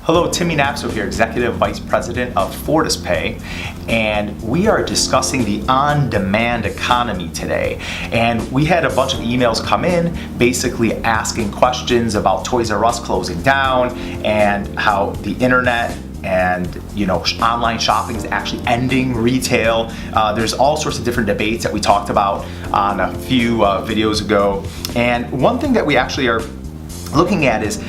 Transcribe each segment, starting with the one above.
Hello, Timmy Nafso here, Executive Vice President of FortisPay, and we are discussing the on-demand economy today. And we had a bunch of emails come in basically asking questions about Toys R Us closing down and how the internet and online shopping is actually ending retail. There's all sorts of different debates that we talked about on a few videos ago. And one thing that we actually are looking at is,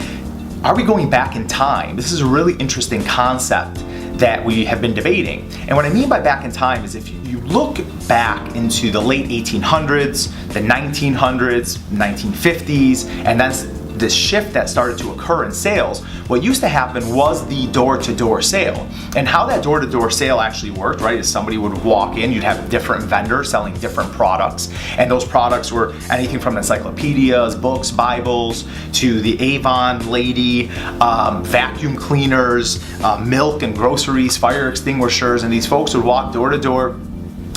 are we going back in time? This is a really interesting concept that we have been debating. And what I mean by back in time is if you look back into the late 1800s, the 1900s, 1950s, and then this shift that started to occur in sales, what used to happen was the door-to-door sale. And how that door-to-door sale actually worked, right, is somebody would walk in, you'd have different vendors selling different products, and those products were anything from encyclopedias, books, Bibles, to the Avon lady, vacuum cleaners, milk and groceries, fire extinguishers, and these folks would walk door to door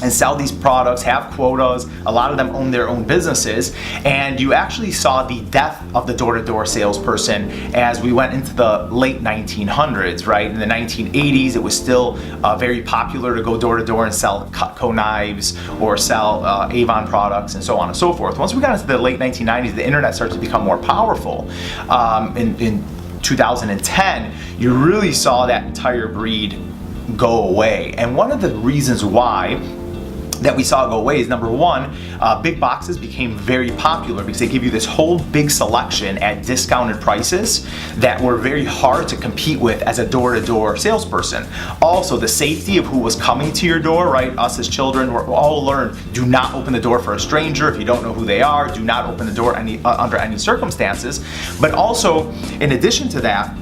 and sell these products, have quotas. A lot of them own their own businesses, and you actually saw the death of the door-to-door salesperson as we went into the late 1900s, right? In the 1980s, it was still very popular to go door-to-door and sell Cutco knives or sell Avon products and so on and so forth. Once we got into the late 1990s, the internet started to become more powerful. In 2010, you really saw that entire breed go away. And one of the reasons why that we saw it go away is, number one, big boxes became very popular because they give you this whole big selection at discounted prices that were very hard to compete with as a door-to-door salesperson. Also, the safety of who was coming to your door, right? Us as children, we're all learned, do not open the door for a stranger if you don't know who they are. Do not open the door under any circumstances. But also, in addition to that,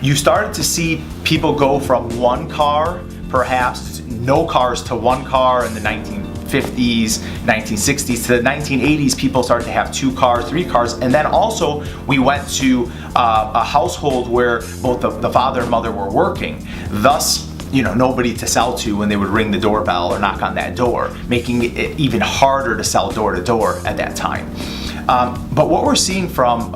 you started to see people go from one car, perhaps no cars, to one car in the 1950s, 1960s. To the 1980s, people started to have 2 cars, 3 cars, and then also we went to a household where both the father and mother were working. Thus, nobody to sell to when they would ring the doorbell or knock on that door, making it even harder to sell door to door at that time. But what we're seeing from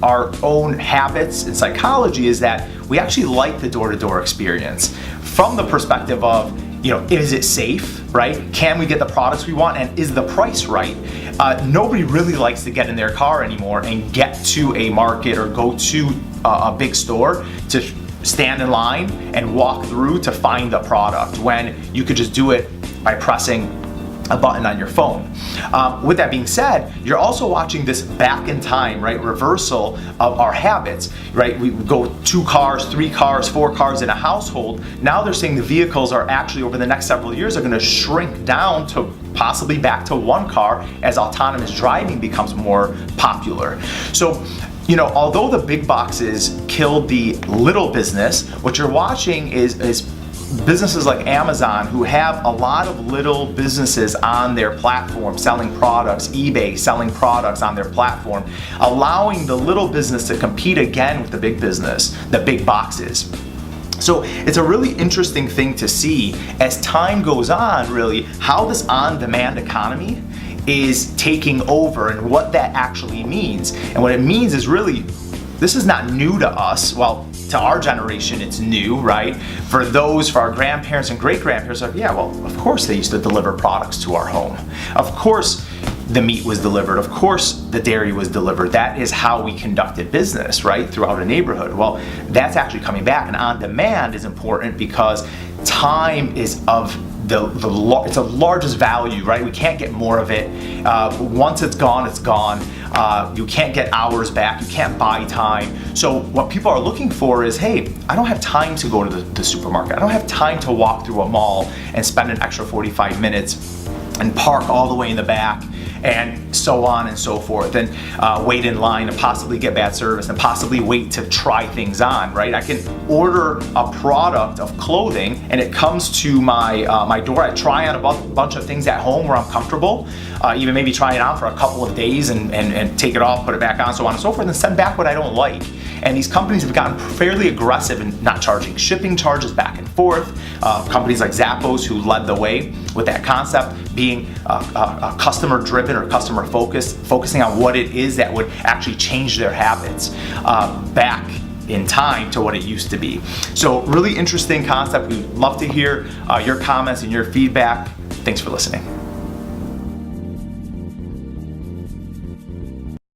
our own habits and psychology is that we actually like the door-to-door experience from the perspective of, is it safe, right? Can we get the products we want, and is the price right? Nobody really likes to get in their car anymore and get to a market or go to a big store to stand in line and walk through to find the product when you could just do it by pressing a button on your phone. With that being said, you're also watching this back in time, right, reversal of our habits, right? We go 2 cars, 3 cars, 4 cars in a household. Now they're saying the vehicles are actually, over the next several years, are going to shrink down to possibly back to 1 car as autonomous driving becomes more popular. So, although the big boxes killed the little business, what you're watching is businesses like Amazon, who have a lot of little businesses on their platform selling products, eBay selling products on their platform, allowing the little business to compete again with the big business, the big boxes. So it's a really interesting thing to see as time goes on, really, how this on-demand economy is taking over and what that actually means. And what it means is, really, this is not new to us. Well, to our generation, it's new, right? For our grandparents and great-grandparents, of course they used to deliver products to our home. Of course the meat was delivered. Of course the dairy was delivered. That is how we conducted business, right, throughout a neighborhood. Well, that's actually coming back, and on-demand is important because time is of it's the largest value, right? We can't get more of it. Once it's gone, it's gone. You can't get hours back. You can't buy time. So what people are looking for is, hey, I don't have time to go to the supermarket. I don't have time to walk through a mall and spend an extra 45 minutes and park all the way in the back and so on and so forth, and wait in line and possibly get bad service and possibly wait to try things on, right? I can order a product of clothing and it comes to my door. I try on a bunch of things at home where I'm comfortable, even maybe try it on for a couple of days and take it off, put it back on, so on and so forth, and send back what I don't like. And these companies have gotten fairly aggressive in not charging shipping charges back and forth. Companies like Zappos, who led the way with that concept, being customer driven or customer focused, focusing on what it is that would actually change their habits. Back in time to what it used to be. So really interesting concept. We'd love to hear your comments and your feedback. Thanks for listening.